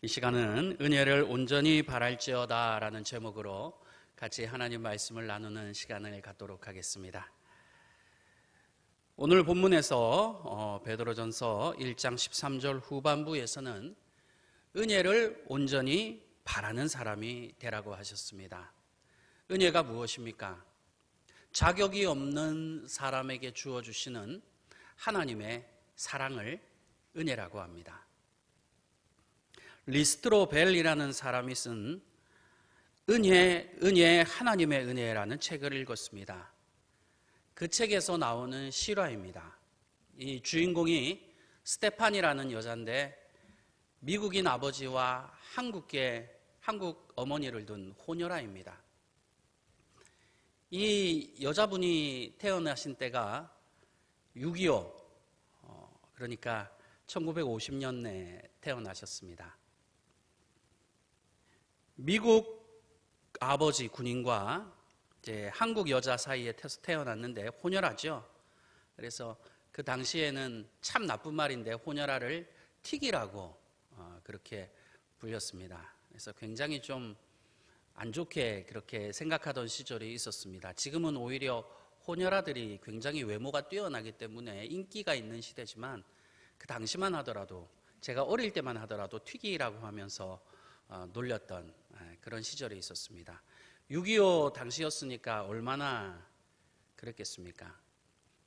이 시간은 은혜를 온전히 바랄지어다 라는 제목으로 같이 하나님 말씀을 나누는 시간을 갖도록 하겠습니다. 오늘 본문에서 베드로전서 1장 13절 후반부에서는 은혜를 온전히 바라는 사람이 되라고 하셨습니다. 은혜가 무엇입니까? 자격이 없는 사람에게 주어주시는 하나님의 사랑을 은혜라고 합니다. 리스트로 벨이라는 사람이 쓴 은혜, 하나님의 은혜라는 책을 읽었습니다. 그 책에서 나오는 실화입니다. 이 주인공이 스테판이라는 여자인데 미국인 아버지와 한국 어머니를 둔 호녀라입니다. 이 여자분이 태어나신 때가 6.25, 그러니까 1950년에 태어나셨습니다. 미국 아버지 군인과 이제 한국 여자 사이에 태어났는데 호녀라죠. 그래서 그 당시에는 참 나쁜 말인데 호녀라를 틱이라고 그렇게 불렸습니다. 그래서 굉장히 좀 안 좋게 그렇게 생각하던 시절이 있었습니다. 지금은 오히려 호녀라들이 굉장히 외모가 뛰어나기 때문에 인기가 있는 시대지만 그 당시만 하더라도 제가 어릴 때만 하더라도 튀기라고 하면서 놀렸던 그런 시절이 있었습니다. 6.25 당시였으니까 얼마나 그랬겠습니까?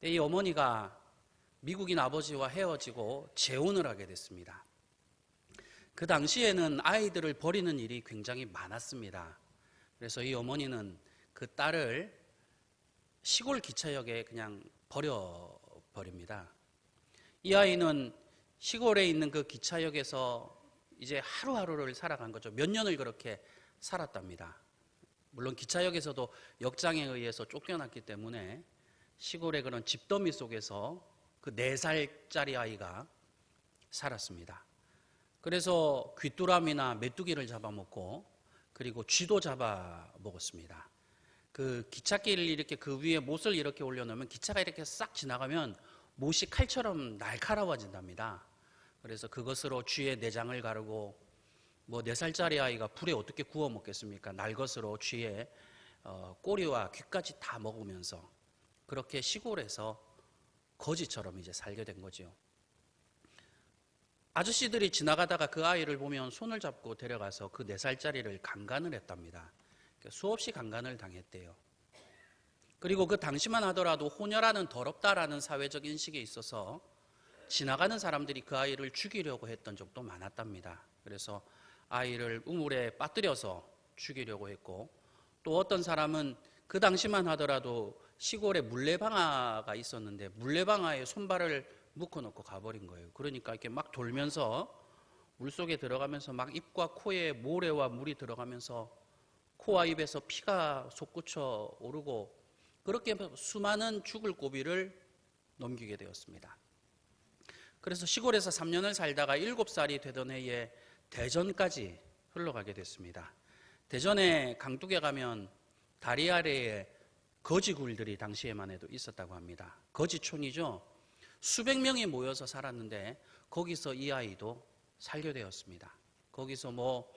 이 어머니가 미국인 아버지와 헤어지고 재혼을 하게 됐습니다. 그 당시에는 아이들을 버리는 일이 굉장히 많았습니다. 그래서 이 어머니는 그 딸을 시골 기차역에 그냥 버려버립니다. 이 아이는 시골에 있는 그 기차역에서 이제 하루하루를 살아간 거죠. 몇 년을 그렇게 살았답니다. 물론 기차역에서도 역장에 의해서 쫓겨났기 때문에 시골의 그런 집더미 속에서 그 4살짜리 아이가 살았습니다. 그래서 귀뚜라미나 메뚜기를 잡아먹고 그리고 쥐도 잡아먹었습니다. 그 기찻길을 이렇게 그 위에 못을 이렇게 올려놓으면 기차가 이렇게 싹 지나가면 못이 칼처럼 날카로워진답니다. 그래서 그것으로 쥐의 내장을 가르고 4살짜리 아이가 불에 어떻게 구워 먹겠습니까? 날 것으로 쥐의 꼬리와 귀까지 다 먹으면서 그렇게 시골에서 거지처럼 이제 살게 된 거죠. 아저씨들이 지나가다가 그 아이를 보면 손을 잡고 데려가서 그 4살짜리를 강간을 했답니다. 수없이 강간을 당했대요. 그리고 그 당시만 하더라도 호녀라는 더럽다라는 사회적 인식에 있어서 지나가는 사람들이 그 아이를 죽이려고 했던 적도 많았답니다. 그래서 아이를 우물에 빠뜨려서 죽이려고 했고, 또 어떤 사람은 그 당시만 하더라도 시골에 물레방아가 있었는데 물레방아에 손발을 묶어놓고 가버린 거예요. 그러니까 이렇게 막 돌면서 물속에 들어가면서 막 입과 코에 모래와 물이 들어가면서 코와 입에서 피가 솟구쳐 오르고 그렇게 수많은 죽을 고비를 넘기게 되었습니다. 그래서 시골에서 3년을 살다가 7살이 되던 해에 대전까지 흘러가게 됐습니다. 대전에 강둑에 가면 다리 아래에 거지굴들이 당시에만 해도 있었다고 합니다. 거지촌이죠. 수백 명이 모여서 살았는데 거기서 이 아이도 살게 되었습니다. 거기서 뭐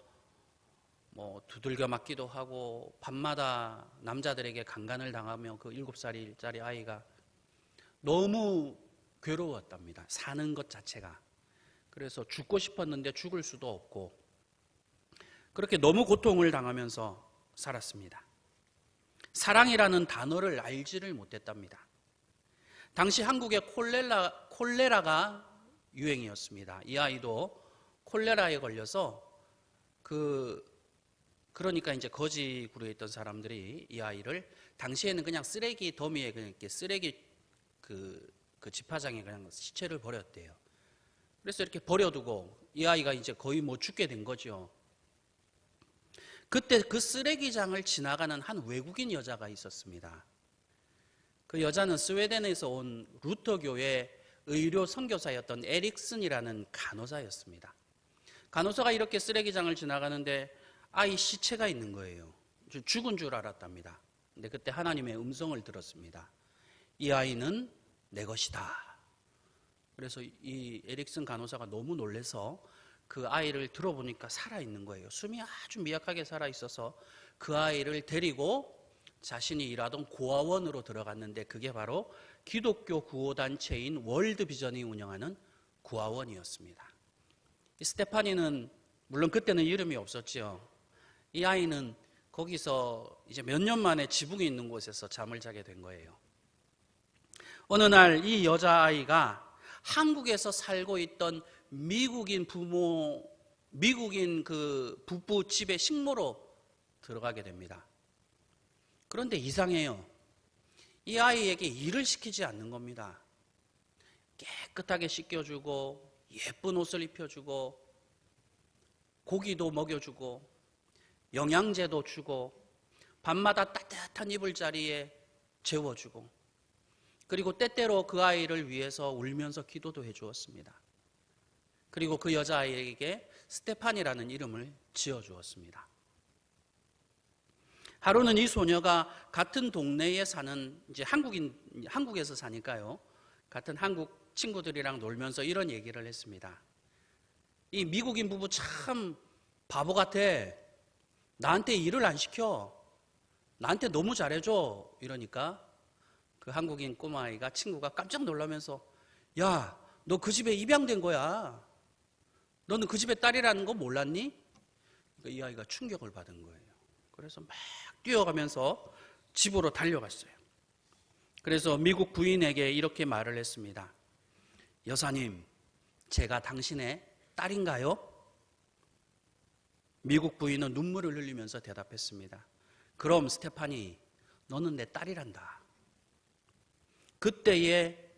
두들겨 맞기도 하고 밤마다 남자들에게 강간을 당하며 그 7살짜리 아이가 너무 괴로웠답니다. 사는 것 자체가. 그래서 죽고 싶었는데 죽을 수도 없고 그렇게 너무 고통을 당하면서 살았습니다. 사랑이라는 단어를 알지를 못했답니다. 당시 한국에 콜레라가 유행이었습니다. 이 아이도 콜레라에 걸려서 그러니까 이제 거지굴에 있던 사람들이 이 아이를 당시에는 그냥 쓰레기 더미에 그냥 이렇게 쓰레기 그 집화장에 그냥 시체를 버렸대요. 그래서 이렇게 버려두고 이 아이가 이제 거의 죽게 된 거죠. 그때 그 쓰레기장을 지나가는 한 외국인 여자가 있었습니다. 그 여자는 스웨덴에서 온 루터교회 의료 선교사였던 에릭슨이라는 간호사였습니다. 간호사가 이렇게 쓰레기장을 지나가는데 아이 시체가 있는 거예요. 죽은 줄 알았답니다. 근데 그때 하나님의 음성을 들었습니다. 이 아이는 내 것이다. 그래서 이 에릭슨 간호사가 너무 놀라서 그 아이를 들어보니까 살아있는 거예요. 숨이 아주 미약하게 살아있어서 그 아이를 데리고 자신이 일하던 고아원으로 들어갔는데 그게 바로 기독교 구호단체인 월드비전이 운영하는 고아원이었습니다. 이 스테파니는 물론 그때는 이름이 없었죠. 이 아이는 거기서 이제 몇 년 만에 지붕이 있는 곳에서 잠을 자게 된 거예요. 어느 날 이 여자아이가 한국에서 살고 있던 미국인 그 부부 집에 식모로 들어가게 됩니다. 그런데 이상해요. 이 아이에게 일을 시키지 않는 겁니다. 깨끗하게 씻겨주고 예쁜 옷을 입혀주고 고기도 먹여주고 영양제도 주고 밤마다 따뜻한 이불자리에 재워주고 그리고 때때로 그 아이를 위해서 울면서 기도도 해주었습니다. 그리고 그 여자아이에게 스테판이라는 이름을 지어주었습니다. 하루는 이 소녀가 같은 동네에 사는 이제 한국에서 사니까요. 같은 한국 친구들이랑 놀면서 이런 얘기를 했습니다. 이 미국인 부부 참 바보 같아. 나한테 일을 안 시켜. 나한테 너무 잘해줘. 이러니까 그 한국인 꼬마아이가 친구가 깜짝 놀라면서 야, 너 그 집에 입양된 거야. 너는 그 집의 딸이라는 거 몰랐니? 그러니까 이 아이가 충격을 받은 거예요. 그래서 막 뛰어가면서 집으로 달려갔어요. 그래서 미국 부인에게 이렇게 말을 했습니다. 여사님, 제가 당신의 딸인가요? 미국 부인은 눈물을 흘리면서 대답했습니다. 그럼 스테파니, 너는 내 딸이란다. 그때의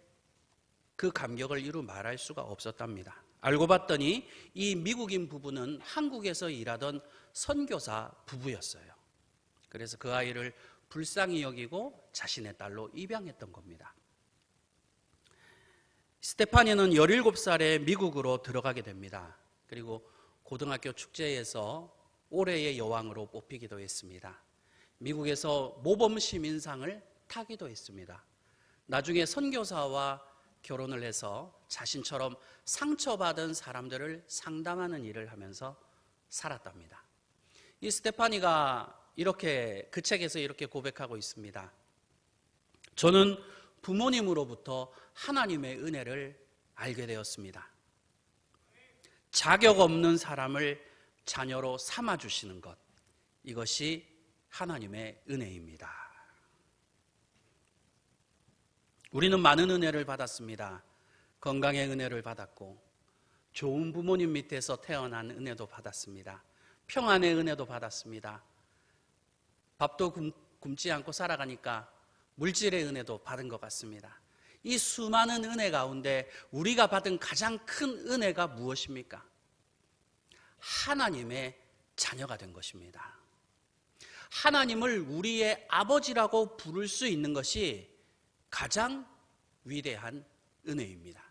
그 감격을 이루 말할 수가 없었답니다. 알고 봤더니 이 미국인 부부는 한국에서 일하던 선교사 부부였어요. 그래서 그 아이를 불쌍히 여기고 자신의 딸로 입양했던 겁니다. 스테파니는 17살에 미국으로 들어가게 됩니다. 그리고 고등학교 축제에서 올해의 여왕으로 뽑히기도 했습니다. 미국에서 모범시민상을 타기도 했습니다. 나중에 선교사와 결혼을 해서 자신처럼 상처받은 사람들을 상담하는 일을 하면서 살았답니다. 이 스테파니가 이렇게 그 책에서 이렇게 고백하고 있습니다. 저는 부모님으로부터 하나님의 은혜를 알게 되었습니다. 자격 없는 사람을 자녀로 삼아주시는 것, 이것이 하나님의 은혜입니다. 우리는 많은 은혜를 받았습니다. 건강의 은혜를 받았고 좋은 부모님 밑에서 태어난 은혜도 받았습니다. 평안의 은혜도 받았습니다. 밥도 굶지 않고 살아가니까 물질의 은혜도 받은 것 같습니다. 이 수많은 은혜 가운데 우리가 받은 가장 큰 은혜가 무엇입니까? 하나님의 자녀가 된 것입니다. 하나님을 우리의 아버지라고 부를 수 있는 것이 가장 위대한 은혜입니다.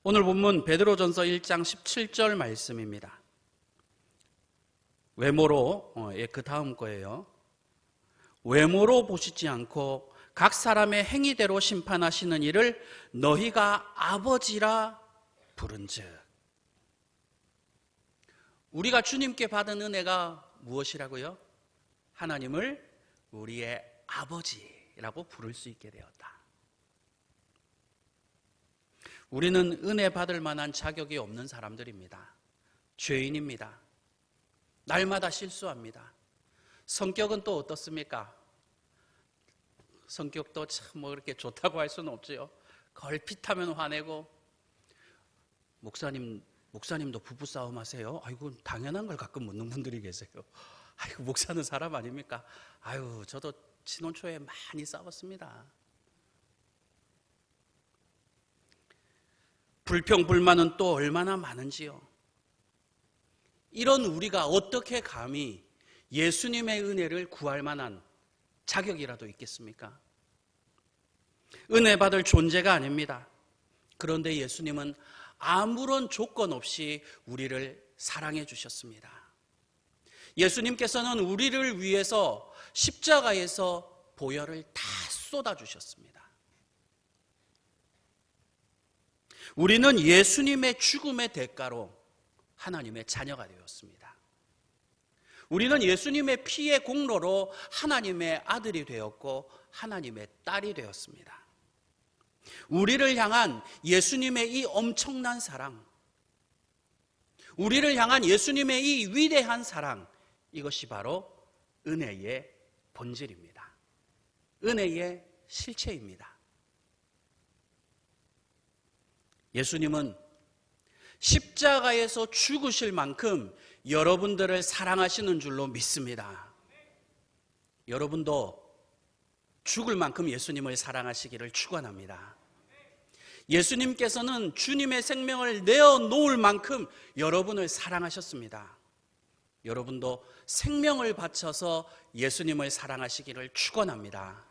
오늘 본문 베드로전서 1장 17절 말씀입니다. 외모로, 그 다음 거예요. 외모로 보시지 않고 각 사람의 행위대로 심판하시는 이를 너희가 아버지라 부른즉. 우리가 주님께 받은 은혜가 무엇이라고요? 하나님을 우리의 아버지라고 부를 수 있게 되었다. 우리는 은혜 받을 만한 자격이 없는 사람들입니다. 죄인입니다. 날마다 실수합니다. 성격은 또 어떻습니까? 성격도 참 뭐 그렇게 좋다고 할 수는 없지요. 걸핏하면 화내고, 목사님도 부부싸움 하세요? 아이고, 당연한 걸 가끔 묻는 분들이 계세요. 아이고, 목사는 사람 아닙니까? 아유, 저도 신혼 초에 많이 싸웠습니다. 불평, 불만은 또 얼마나 많은지요. 이런 우리가 어떻게 감히 예수님의 은혜를 구할 만한 자격이라도 있겠습니까? 은혜 받을 존재가 아닙니다. 그런데 예수님은 아무런 조건 없이 우리를 사랑해 주셨습니다. 예수님께서는 우리를 위해서 십자가에서 보혈을 다 쏟아주셨습니다. 우리는 예수님의 죽음의 대가로 하나님의 자녀가 되었습니다. 우리는 예수님의 피의 공로로 하나님의 아들이 되었고 하나님의 딸이 되었습니다. 우리를 향한 예수님의 이 엄청난 사랑, 우리를 향한 예수님의 이 위대한 사랑, 이것이 바로 은혜의 본질입니다. 은혜의 실체입니다. 예수님은 십자가에서 죽으실 만큼 여러분들을 사랑하시는 줄로 믿습니다. 여러분도 죽을 만큼 예수님을 사랑하시기를 축원합니다. 예수님께서는 주님의 생명을 내어놓을 만큼 여러분을 사랑하셨습니다. 여러분도 생명을 바쳐서 예수님을 사랑하시기를 축원합니다.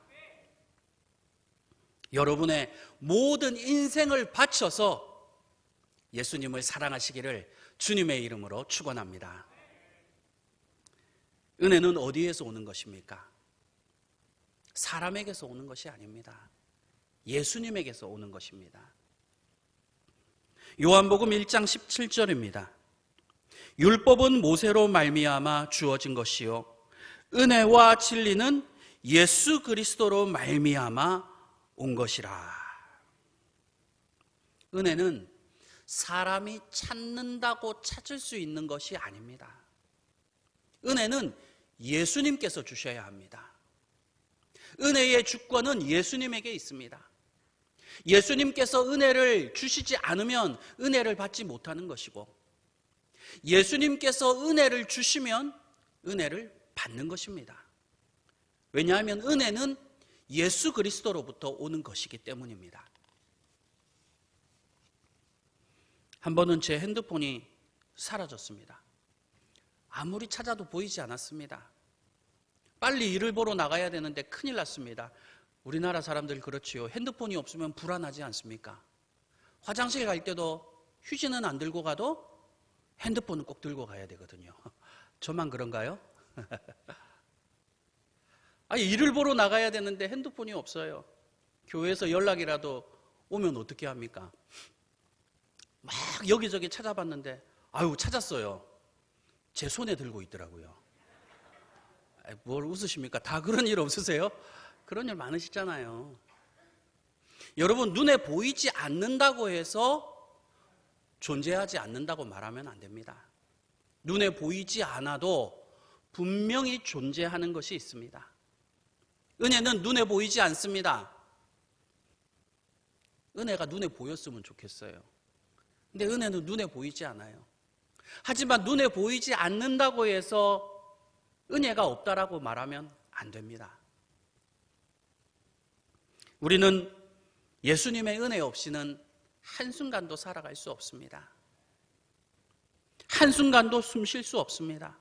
여러분의 모든 인생을 바쳐서 예수님을 사랑하시기를 주님의 이름으로 축원합니다. 은혜는 어디에서 오는 것입니까? 사람에게서 오는 것이 아닙니다. 예수님에게서 오는 것입니다. 요한복음 1장 17절입니다. 율법은 모세로 말미암아 주어진 것이요 은혜와 진리는 예수 그리스도로 말미암아 온 것이라. 은혜는 사람이 찾는다고 찾을 수 있는 것이 아닙니다. 은혜는 예수님께서 주셔야 합니다. 은혜의 주권은 예수님에게 있습니다. 예수님께서 은혜를 주시지 않으면 은혜를 받지 못하는 것이고, 예수님께서 은혜를 주시면 은혜를 받는 것입니다. 왜냐하면 은혜는 예수 그리스도로부터 오는 것이기 때문입니다. 한 번은 제 핸드폰이 사라졌습니다. 아무리 찾아도 보이지 않았습니다. 빨리 일을 보러 나가야 되는데 큰일 났습니다. 우리나라 사람들 그렇지요. 핸드폰이 없으면 불안하지 않습니까? 화장실 갈 때도 휴지는 안 들고 가도 핸드폰은 꼭 들고 가야 되거든요. 저만 그런가요? 아니, 일을 보러 나가야 되는데 핸드폰이 없어요. 교회에서 연락이라도 오면 어떻게 합니까? 막 여기저기 찾아봤는데 아유 찾았어요. 제 손에 들고 있더라고요. 뭘 웃으십니까? 다 그런 일 없으세요? 그런 일 많으시잖아요. 여러분, 눈에 보이지 않는다고 해서 존재하지 않는다고 말하면 안 됩니다. 눈에 보이지 않아도 분명히 존재하는 것이 있습니다. 은혜는 눈에 보이지 않습니다. 은혜가 눈에 보였으면 좋겠어요. 근데 은혜는 눈에 보이지 않아요. 하지만 눈에 보이지 않는다고 해서 은혜가 없다라고 말하면 안 됩니다. 우리는 예수님의 은혜 없이는 한순간도 살아갈 수 없습니다. 한순간도 숨 쉴 수 없습니다.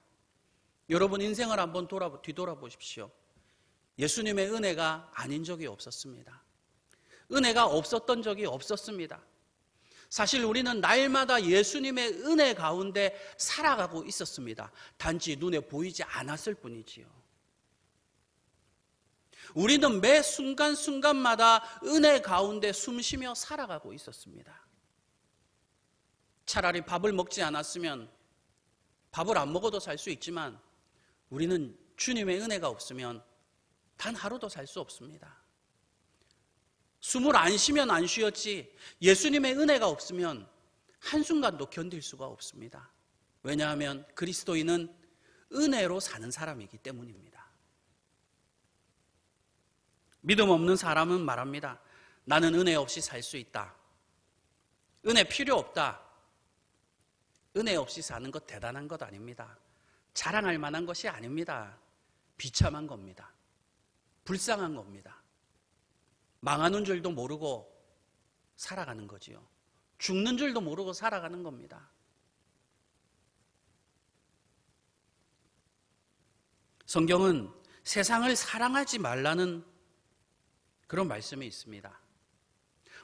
여러분 인생을 한번 뒤돌아보십시오. 예수님의 은혜가 아닌 적이 없었습니다. 은혜가 없었던 적이 없었습니다. 사실 우리는 날마다 예수님의 은혜 가운데 살아가고 있었습니다. 단지 눈에 보이지 않았을 뿐이지요. 우리는 매 순간순간마다 은혜 가운데 숨쉬며 살아가고 있었습니다. 차라리 밥을 먹지 않았으면 밥을 안 먹어도 살 수 있지만 우리는 주님의 은혜가 없으면 단 하루도 살 수 없습니다. 숨을 안 쉬면 안 쉬었지 예수님의 은혜가 없으면 한순간도 견딜 수가 없습니다. 왜냐하면 그리스도인은 은혜로 사는 사람이기 때문입니다. 믿음 없는 사람은 말합니다. 나는 은혜 없이 살 수 있다. 은혜 필요 없다. 은혜 없이 사는 것 대단한 것 아닙니다. 자랑할 만한 것이 아닙니다. 비참한 겁니다. 불쌍한 겁니다. 망하는 줄도 모르고 살아가는 거지요. 죽는 줄도 모르고 살아가는 겁니다. 성경은 세상을 사랑하지 말라는 그런 말씀이 있습니다.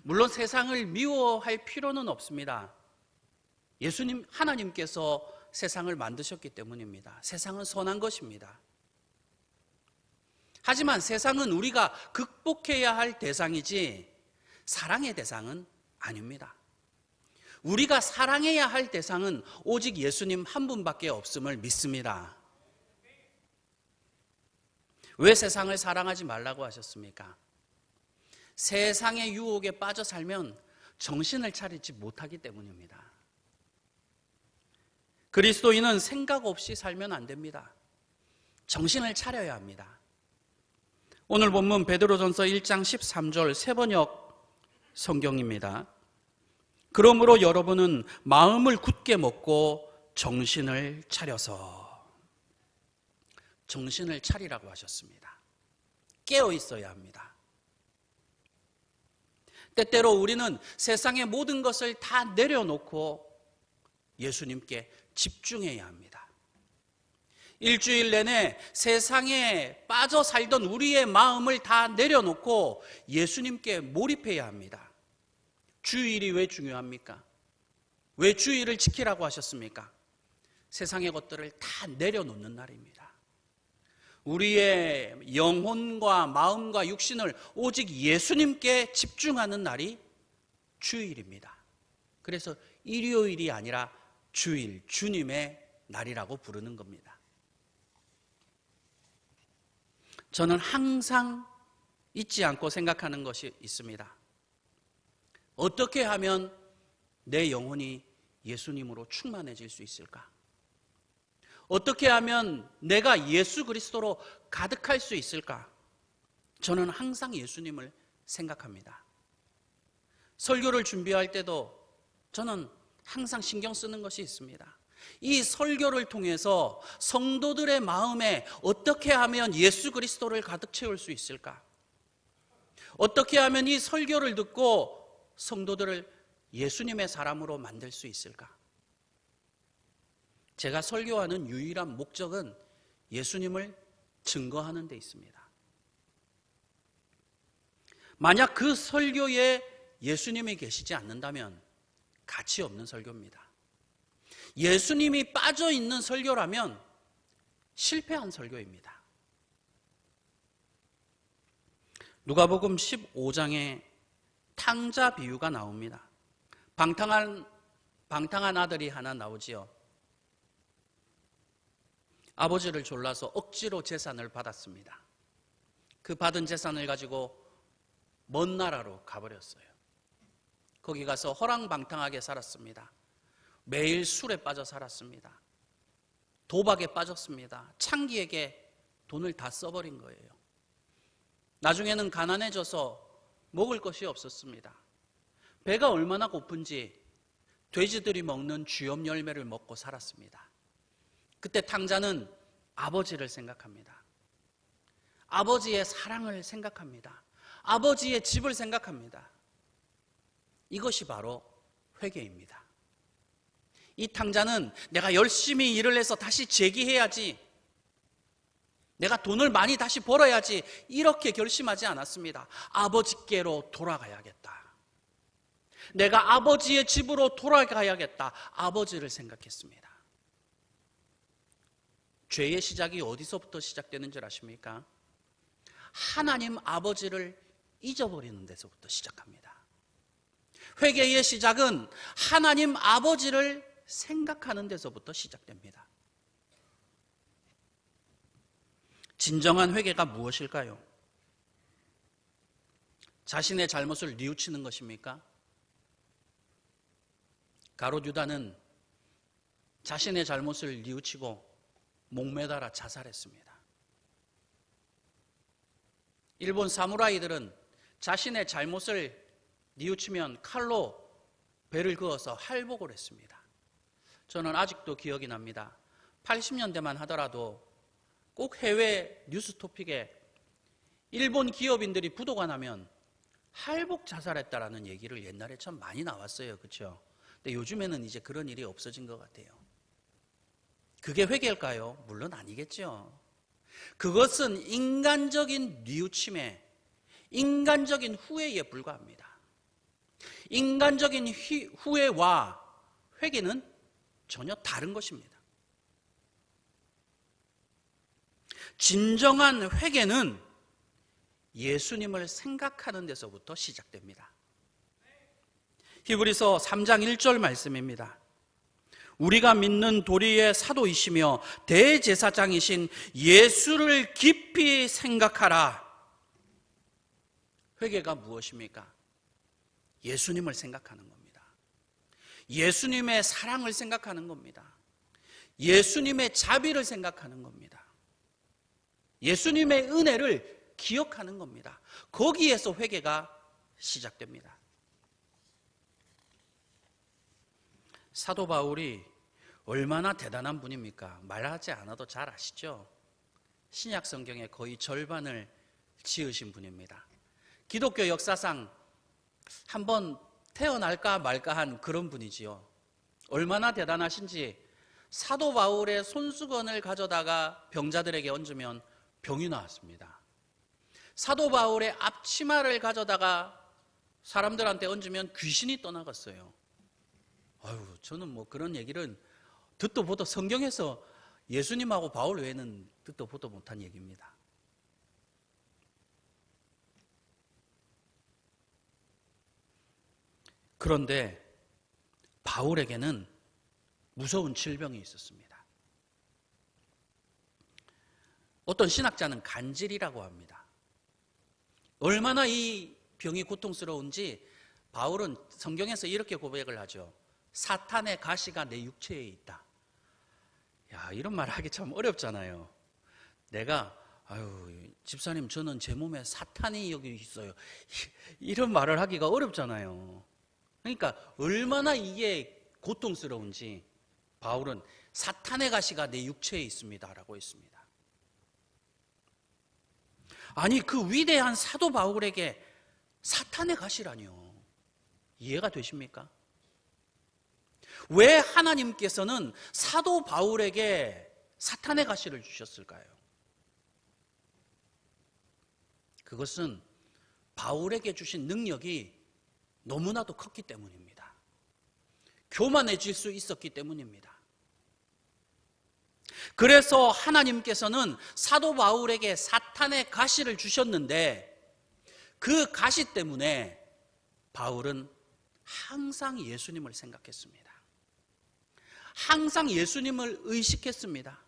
물론 세상을 미워할 필요는 없습니다. 예수님, 하나님께서 세상을 만드셨기 때문입니다. 세상은 선한 것입니다. 하지만 세상은 우리가 극복해야 할 대상이지 사랑의 대상은 아닙니다. 우리가 사랑해야 할 대상은 오직 예수님 한 분밖에 없음을 믿습니다. 왜 세상을 사랑하지 말라고 하셨습니까? 세상의 유혹에 빠져 살면 정신을 차리지 못하기 때문입니다. 그리스도인은 생각 없이 살면 안 됩니다. 정신을 차려야 합니다. 오늘 본문 베드로전서 1장 13절 새번역 성경입니다. 그러므로 여러분은 마음을 굳게 먹고 정신을 차려서. 정신을 차리라고 하셨습니다. 깨어 있어야 합니다. 때때로 우리는 세상의 모든 것을 다 내려놓고 예수님께 집중해야 합니다. 일주일 내내 세상에 빠져 살던 우리의 마음을 다 내려놓고 예수님께 몰입해야 합니다. 주일이 왜 중요합니까? 왜 주일을 지키라고 하셨습니까? 세상의 것들을 다 내려놓는 날입니다. 우리의 영혼과 마음과 육신을 오직 예수님께 집중하는 날이 주일입니다. 그래서 일요일이 아니라 주일, 주님의 날이라고 부르는 겁니다. 저는 항상 잊지 않고 생각하는 것이 있습니다. 어떻게 하면 내 영혼이 예수님으로 충만해질 수 있을까? 어떻게 하면 내가 예수 그리스도로 가득할 수 있을까? 저는 항상 예수님을 생각합니다. 설교를 준비할 때도 저는 항상 신경 쓰는 것이 있습니다. 이 설교를 통해서 성도들의 마음에 어떻게 하면 예수 그리스도를 가득 채울 수 있을까? 어떻게 하면 이 설교를 듣고 성도들을 예수님의 사람으로 만들 수 있을까? 제가 설교하는 유일한 목적은 예수님을 증거하는 데 있습니다. 만약 그 설교에 예수님이 계시지 않는다면 가치 없는 설교입니다. 예수님이 빠져 있는 설교라면 실패한 설교입니다. 누가복음 15장에 탕자 비유가 나옵니다. 방탕한 아들이 하나 나오지요. 아버지를 졸라서 억지로 재산을 받았습니다. 그 받은 재산을 가지고 먼 나라로 가버렸어요. 거기 가서 허랑방탕하게 살았습니다. 매일 술에 빠져 살았습니다. 도박에 빠졌습니다. 창기에게 돈을 다 써버린 거예요. 나중에는 가난해져서 먹을 것이 없었습니다. 배가 얼마나 고픈지 돼지들이 먹는 쥐염 열매를 먹고 살았습니다. 그때 탕자는 아버지를 생각합니다. 아버지의 사랑을 생각합니다. 아버지의 집을 생각합니다. 이것이 바로 회개입니다. 이 탕자는 내가 열심히 일을 해서 다시 재기해야지, 내가 돈을 많이 다시 벌어야지 이렇게 결심하지 않았습니다. 아버지께로 돌아가야겠다. 내가 아버지의 집으로 돌아가야겠다. 아버지를 생각했습니다. 죄의 시작이 어디서부터 시작되는 줄 아십니까? 하나님 아버지를 잊어버리는 데서부터 시작합니다. 회개의 시작은 하나님 아버지를 생각하는 데서부터 시작됩니다. 진정한 회개가 무엇일까요? 자신의 잘못을 뉘우치는 것입니까? 가롯 유다는 자신의 잘못을 뉘우치고 목매달아 자살했습니다. 일본 사무라이들은 자신의 잘못을 뉘우치면 칼로 배를 그어서 할복을 했습니다. 저는 아직도 기억이 납니다. 80년대만 하더라도 꼭 해외 뉴스 토픽에 일본 기업인들이 부도가 나면 할복 자살했다라는 얘기를 옛날에 참 많이 나왔어요. 그렇죠? 근데 요즘에는 이제 그런 일이 없어진 것 같아요. 그게 회개일까요? 물론 아니겠죠. 그것은 인간적인 뉘우침에, 인간적인 후회에 불과합니다. 인간적인 후회와 회개는 전혀 다른 것입니다. 진정한 회개는 예수님을 생각하는 데서부터 시작됩니다. 히브리서 3장 1절 말씀입니다. 우리가 믿는 도리의 사도이시며 대제사장이신 예수를 깊이 생각하라. 회개가 무엇입니까? 예수님을 생각하는 겁니다. 예수님의 사랑을 생각하는 겁니다. 예수님의 자비를 생각하는 겁니다. 예수님의 은혜를 기억하는 겁니다. 거기에서 회개가 시작됩니다. 사도 바울이 얼마나 대단한 분입니까? 말하지 않아도 잘 아시죠? 신약 성경의 거의 절반을 지으신 분입니다. 기독교 역사상 한번 태어날까 말까 한 그런 분이지요. 얼마나 대단하신지 사도 바울의 손수건을 가져다가 병자들에게 얹으면 병이 나았습니다. 사도 바울의 앞치마를 가져다가 사람들한테 얹으면 귀신이 떠나갔어요. 아유, 저는 뭐 그런 얘기를 듣도 보도 성경에서 예수님하고 바울 외에는 듣도 보도 못한 얘기입니다. 그런데 바울에게는 무서운 질병이 있었습니다. 어떤 신학자는 간질이라고 합니다. 얼마나 이 병이 고통스러운지 바울은 성경에서 이렇게 고백을 하죠. 사탄의 가시가 내 육체에 있다. 야, 이런 말 하기 참 어렵잖아요. 내가 집사님 저는 제 몸에 사탄이 여기 있어요. 이런 말을 하기가 어렵잖아요. 그러니까 얼마나 이게 고통스러운지 바울은 사탄의 가시가 내 육체에 있습니다 라고 했습니다. 아니, 그 위대한 사도 바울에게 사탄의 가시라니요. 이해가 되십니까? 왜 하나님께서는 사도 바울에게 사탄의 가시를 주셨을까요? 그것은 바울에게 주신 능력이 너무나도 컸기 때문입니다. 교만해질 수 있었기 때문입니다. 그래서 하나님께서는 사도 바울에게 사탄의 가시를 주셨는데 그 가시 때문에 바울은 항상 예수님을 생각했습니다. 항상 예수님을 의식했습니다.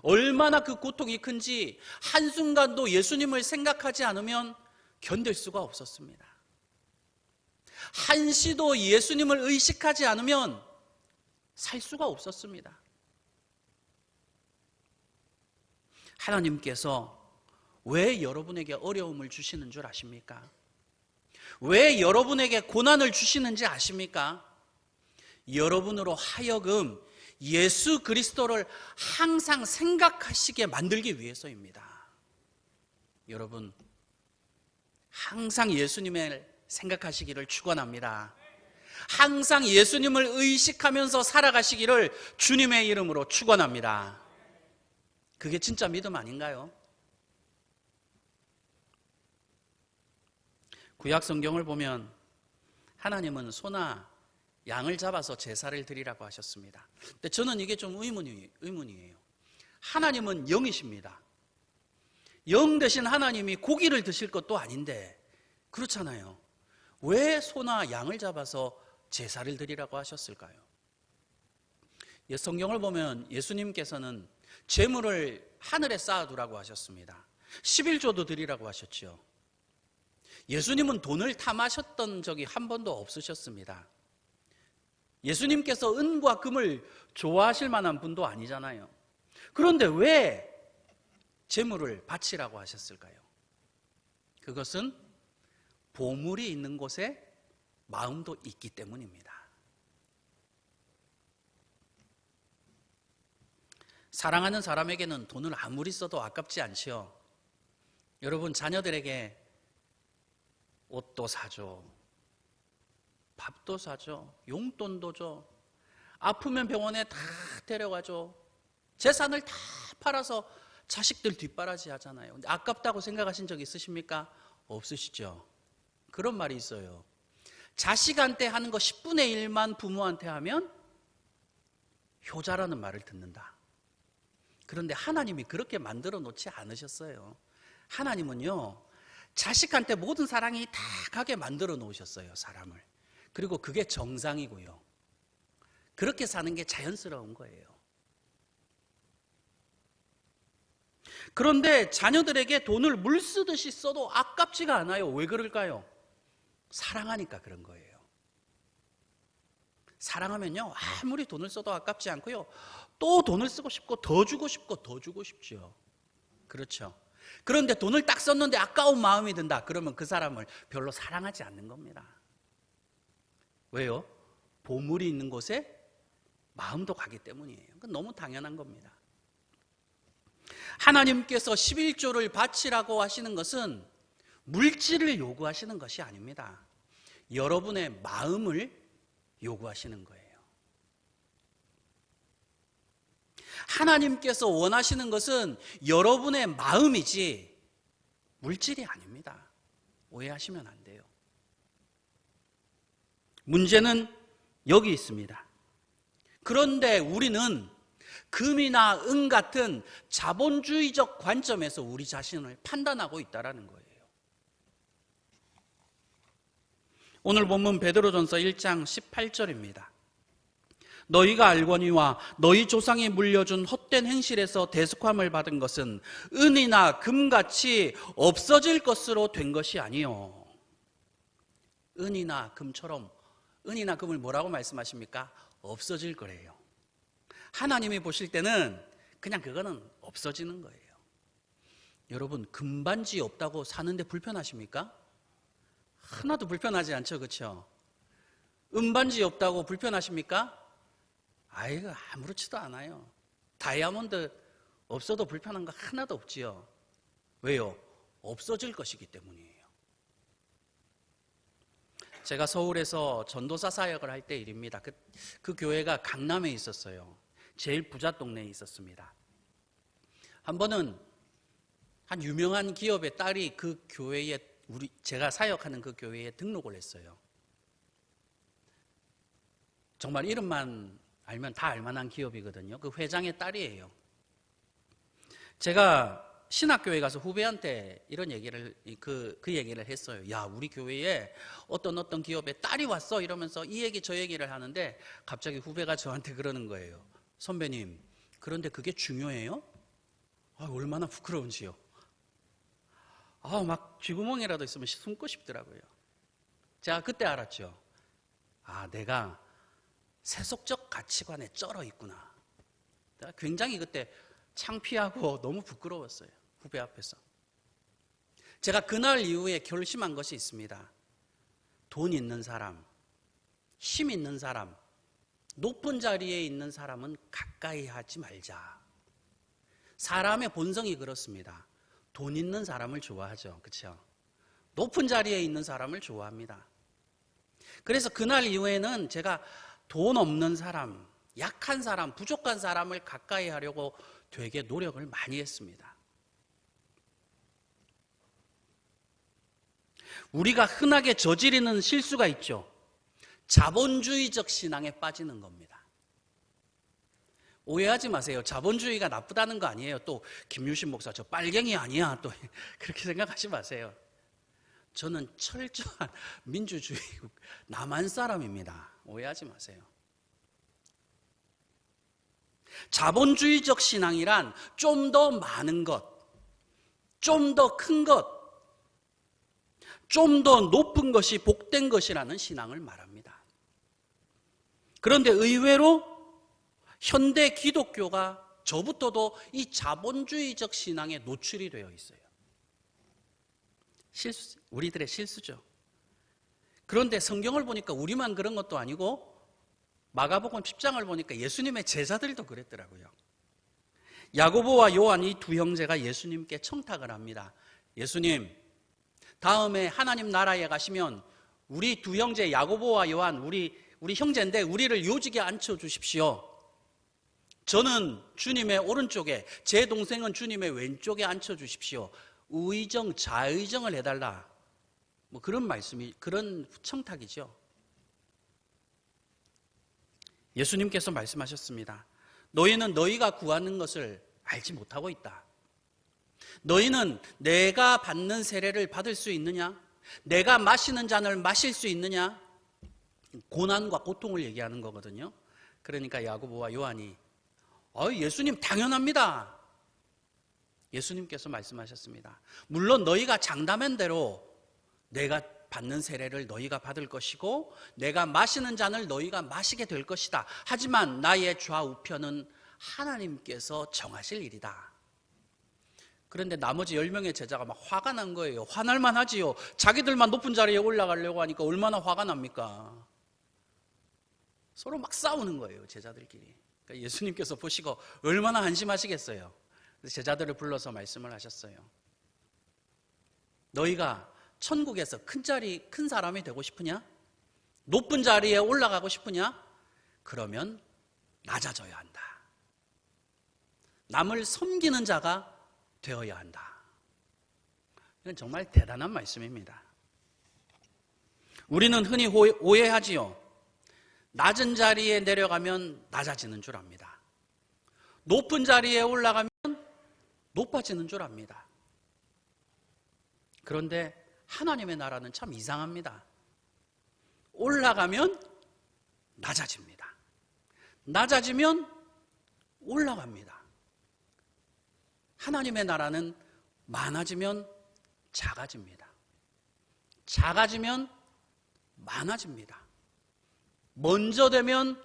얼마나 그 고통이 큰지 한순간도 예수님을 생각하지 않으면 견딜 수가 없었습니다. 한시도 예수님을 의식하지 않으면 살 수가 없었습니다. 하나님께서 왜 여러분에게 어려움을 주시는 줄 아십니까? 왜 여러분에게 고난을 주시는지 아십니까? 여러분으로 하여금 예수 그리스도를 항상 생각하시게 만들기 위해서입니다. 여러분, 항상 예수님을 생각하시기를 축원합니다. 항상 예수님을 의식하면서 살아가시기를 주님의 이름으로 축원합니다. 그게 진짜 믿음 아닌가요? 구약 성경을 보면 하나님은 소나 양을 잡아서 제사를 드리라고 하셨습니다. 근데 저는 이게 좀 의문이에요. 하나님은 영이십니다. 영 되신 하나님이 고기를 드실 것도 아닌데 그렇잖아요. 왜 소나 양을 잡아서 제사를 드리라고 하셨을까요? 성경을 보면 예수님께서는 재물을 하늘에 쌓아두라고 하셨습니다. 11조도 드리라고 하셨죠. 예수님은 돈을 탐하셨던 적이 한 번도 없으셨습니다. 예수님께서 은과 금을 좋아하실 만한 분도 아니잖아요. 그런데 왜 재물을 바치라고 하셨을까요? 그것은 보물이 있는 곳에 마음도 있기 때문입니다. 사랑하는 사람에게는 돈을 아무리 써도 아깝지 않지요. 여러분, 자녀들에게 옷도 사줘, 밥도 사줘, 용돈도 줘, 아프면 병원에 다 데려가줘, 재산을 다 팔아서 자식들 뒷바라지 하잖아요. 근데 아깝다고 생각하신 적 있으십니까? 없으시죠? 그런 말이 있어요. 자식한테 하는 거 10분의 1만 부모한테 하면 효자라는 말을 듣는다. 그런데 하나님이 그렇게 만들어 놓지 않으셨어요. 하나님은요, 자식한테 모든 사랑이 다 가게 만들어 놓으셨어요, 사람을. 그리고 그게 정상이고요. 그렇게 사는 게 자연스러운 거예요. 그런데 자녀들에게 돈을 물 쓰듯이 써도 아깝지가 않아요. 왜 그럴까요? 사랑하니까 그런 거예요. 사랑하면요, 아무리 돈을 써도 아깝지 않고요, 또 돈을 쓰고 싶고 더 주고 싶고 더 주고 싶죠. 그렇죠. 그런데 돈을 딱 썼는데 아까운 마음이 든다. 그러면 그 사람을 별로 사랑하지 않는 겁니다. 왜요? 보물이 있는 곳에 마음도 가기 때문이에요. 그건 너무 당연한 겁니다. 하나님께서 11조를 바치라고 하시는 것은 물질을 요구하시는 것이 아닙니다. 여러분의 마음을 요구하시는 거예요. 하나님께서 원하시는 것은 여러분의 마음이지 물질이 아닙니다. 오해하시면 안 돼요. 문제는 여기 있습니다. 그런데 우리는 금이나 은 같은 자본주의적 관점에서 우리 자신을 판단하고 있다는 거예요. 오늘 본문 베드로전서 1장 18절입니다. 너희가 알거니와 너희 조상이 물려준 헛된 행실에서 대속함을 받은 것은 은이나 금같이 없어질 것으로 된 것이 아니요. 은이나 금처럼, 은이나 금을 뭐라고 말씀하십니까? 없어질 거래요. 하나님이 보실 때는 그냥 그거는 없어지는 거예요. 여러분, 금반지 없다고 사는데 불편하십니까? 하나도 불편하지 않죠, 그렇죠? 은반지 없다고 불편하십니까? 아이고, 아무렇지도 않아요. 다이아몬드 없어도 불편한 거 하나도 없지요. 왜요? 없어질 것이기 때문이에요. 제가 서울에서 전도사 사역을 할 때 일입니다. 그 교회가 강남에 있었어요. 제일 부자 동네에 있었습니다. 한 번은 한 유명한 기업의 딸이 그 교회에, 제가 사역하는 그 교회에 등록을 했어요. 정말 이름만 알면 다 알만한 기업이거든요. 그 회장의 딸이에요. 제가 신학교에 가서 후배한테 이런 얘기를, 그 얘기를 했어요. 야, 우리 교회에 어떤 기업의 딸이 왔어. 이러면서 이 얘기 저 얘기를 하는데 갑자기 후배가 저한테 그러는 거예요. 선배님, 그런데 그게 중요해요? 아, 얼마나 부끄러운지요. 아, 막 쥐구멍이라도 있으면 숨고 싶더라고요. 제가 그때 알았죠. 아, 내가 세속적 가치관에 쩔어 있구나. 내가 굉장히 그때 창피하고 너무 부끄러웠어요. 후배 앞에서. 제가 그날 이후에 결심한 것이 있습니다. 돈 있는 사람, 힘 있는 사람, 높은 자리에 있는 사람은 가까이 하지 말자. 사람의 본성이 그렇습니다. 돈 있는 사람을 좋아하죠. 그렇죠? 높은 자리에 있는 사람을 좋아합니다. 그래서 그날 이후에는 제가 돈 없는 사람, 약한 사람, 부족한 사람을 가까이 하려고 되게 노력을 많이 했습니다. 우리가 흔하게 저지르는 실수가 있죠. 자본주의적 신앙에 빠지는 겁니다. 오해하지 마세요. 자본주의가 나쁘다는 거 아니에요. 또 김유신 목사 저 빨갱이 아니야. 또 그렇게 생각하지 마세요. 저는 철저한 민주주의 남한 사람입니다. 오해하지 마세요. 자본주의적 신앙이란 좀 더 많은 것, 좀 더 큰 것, 좀 더 높은 것이 복된 것이라는 신앙을 말합니다. 그런데 의외로 현대 기독교가 저부터도 이 자본주의적 신앙에 노출이 되어 있어요. 우리들의 실수죠. 그런데 성경을 보니까 우리만 그런 것도 아니고 마가복음 10장을 보니까 예수님의 제자들도 그랬더라고요. 야고보와 요한 이 두 형제가 예수님께 청탁을 합니다. 예수님, 다음에 하나님 나라에 가시면 우리 두 형제 야고보와 요한 우리 형제인데 우리를 요직에 앉혀주십시오. 저는 주님의 오른쪽에, 제 동생은 주님의 왼쪽에 앉혀주십시오. 의정, 자의정을 해달라. 뭐 그런 말씀이, 그런 청탁이죠. 예수님께서 말씀하셨습니다. 너희는 너희가 구하는 것을 알지 못하고 있다. 너희는 내가 받는 세례를 받을 수 있느냐? 내가 마시는 잔을 마실 수 있느냐? 고난과 고통을 얘기하는 거거든요. 그러니까 야고보와 요한이 예수님 당연합니다. 예수님께서 말씀하셨습니다. 물론 너희가 장담한 대로 내가 받는 세례를 너희가 받을 것이고 내가 마시는 잔을 너희가 마시게 될 것이다. 하지만 나의 좌우편은 하나님께서 정하실 일이다. 그런데 나머지 10명의 제자가 막 화가 난 거예요. 화날만 하지요. 자기들만 높은 자리에 올라가려고 하니까 얼마나 화가 납니까? 서로 막 싸우는 거예요, 제자들끼리. 그러니까 예수님께서 보시고 얼마나 한심하시겠어요. 제자들을 불러서 말씀을 하셨어요. 너희가 천국에서 큰 사람이 되고 싶으냐? 높은 자리에 올라가고 싶으냐? 그러면 낮아져야 한다. 남을 섬기는 자가 되어야 한다. 이건 정말 대단한 말씀입니다. 우리는 흔히 오해하지요. 낮은 자리에 내려가면 낮아지는 줄 압니다. 높은 자리에 올라가면 높아지는 줄 압니다. 그런데 하나님의 나라는 참 이상합니다. 올라가면 낮아집니다. 낮아지면 올라갑니다. 하나님의 나라는 많아지면 작아집니다. 작아지면 많아집니다. 먼저 되면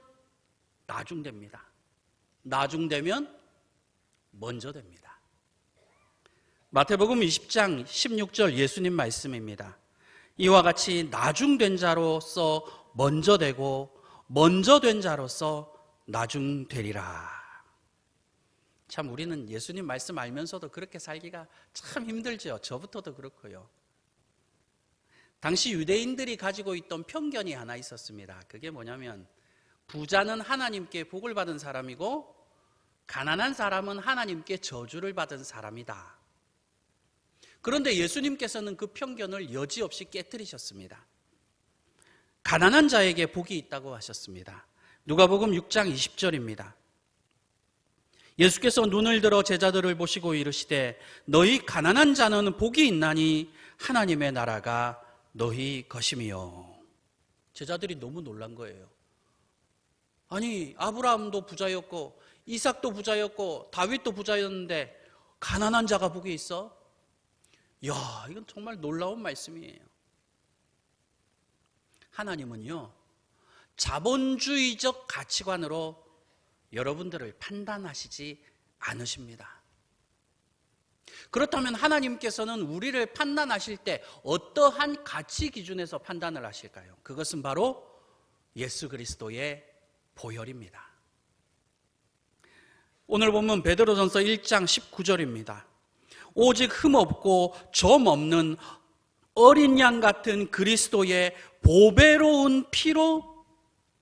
나중됩니다. 나중되면 먼저 됩니다. 마태복음 20장 16절 예수님 말씀입니다. 이와 같이 나중된 자로서 먼저 되고 먼저 된 자로서 나중되리라. 참 우리는 예수님 말씀 알면서도 그렇게 살기가 참 힘들죠. 저부터도 그렇고요. 당시 유대인들이 가지고 있던 편견이 하나 있었습니다. 그게 뭐냐면 부자는 하나님께 복을 받은 사람이고 가난한 사람은 하나님께 저주를 받은 사람이다. 그런데 예수님께서는 그 편견을 여지없이 깨뜨리셨습니다. 가난한 자에게 복이 있다고 하셨습니다. 누가복음 6장 20절입니다. 예수께서 눈을 들어 제자들을 보시고 이르시되 너희 가난한 자는 복이 있나니 하나님의 나라가 너희 것임이요. 제자들이 너무 놀란 거예요. 아니 아브라함도 부자였고 이삭도 부자였고 다윗도 부자였는데 가난한 자가 복이 있어? 이야, 이건 정말 놀라운 말씀이에요. 하나님은요, 자본주의적 가치관으로 여러분들을 판단하시지 않으십니다. 그렇다면 하나님께서는 우리를 판단하실 때 어떠한 가치 기준에서 판단을 하실까요? 그것은 바로 예수 그리스도의 보혈입니다. 오늘 본문 베드로전서 1장 19절입니다. 오직 흠없고 점 없는 어린 양 같은 그리스도의 보배로운 피로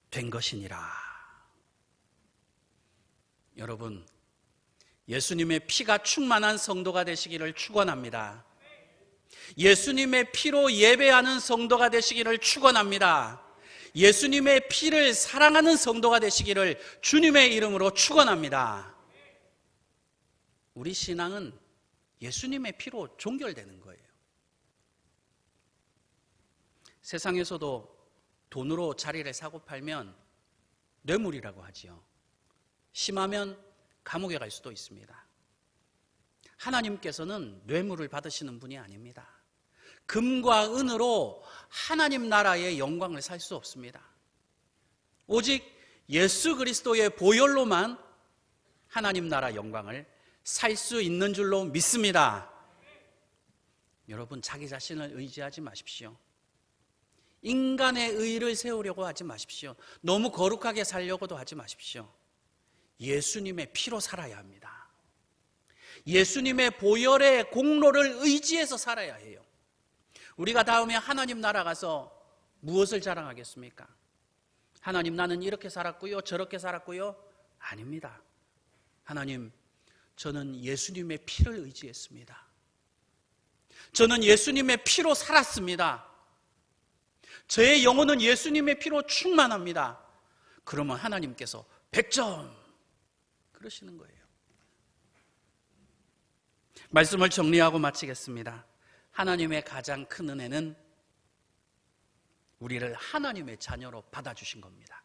된 것이니라. 여러분, 예수님의 피가 충만한 성도가 되시기를 축원합니다. 예수님의 피로 예배하는 성도가 되시기를 축원합니다. 예수님의 피를 사랑하는 성도가 되시기를 주님의 이름으로 축원합니다. 우리 신앙은 예수님의 피로 종결되는 거예요. 세상에서도 돈으로 자리를 사고 팔면 뇌물이라고 하지요. 심하면 감옥에 갈 수도 있습니다. 하나님께서는 뇌물을 받으시는 분이 아닙니다. 금과 은으로 하나님 나라의 영광을 살 수 없습니다. 오직 예수 그리스도의 보혈로만 하나님 나라 영광을 살 수 있는 줄로 믿습니다. 여러분, 자기 자신을 의지하지 마십시오. 인간의 의를 세우려고 하지 마십시오. 너무 거룩하게 살려고도 하지 마십시오. 예수님의 피로 살아야 합니다. 예수님의 보혈의 공로를 의지해서 살아야 해요. 우리가 다음에 하나님 나라 가서 무엇을 자랑하겠습니까? 하나님, 나는 이렇게 살았고요, 저렇게 살았고요. 아닙니다. 하나님, 저는 예수님의 피를 의지했습니다. 저는 예수님의 피로 살았습니다. 저의 영혼은 예수님의 피로 충만합니다. 그러면 하나님께서 100점 그러시는 거예요. 말씀을 정리하고 마치겠습니다. 하나님의 가장 큰 은혜는 우리를 하나님의 자녀로 받아주신 겁니다.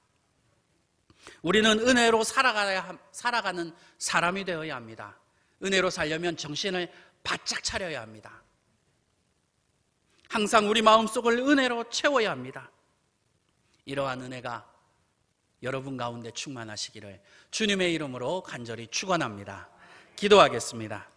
우리는 은혜로 살아가는 사람이 되어야 합니다. 은혜로 살려면 정신을 바짝 차려야 합니다. 항상 우리 마음속을 은혜로 채워야 합니다. 이러한 은혜가 여러분 가운데 충만하시기를 주님의 이름으로 간절히 축원합니다. 기도하겠습니다.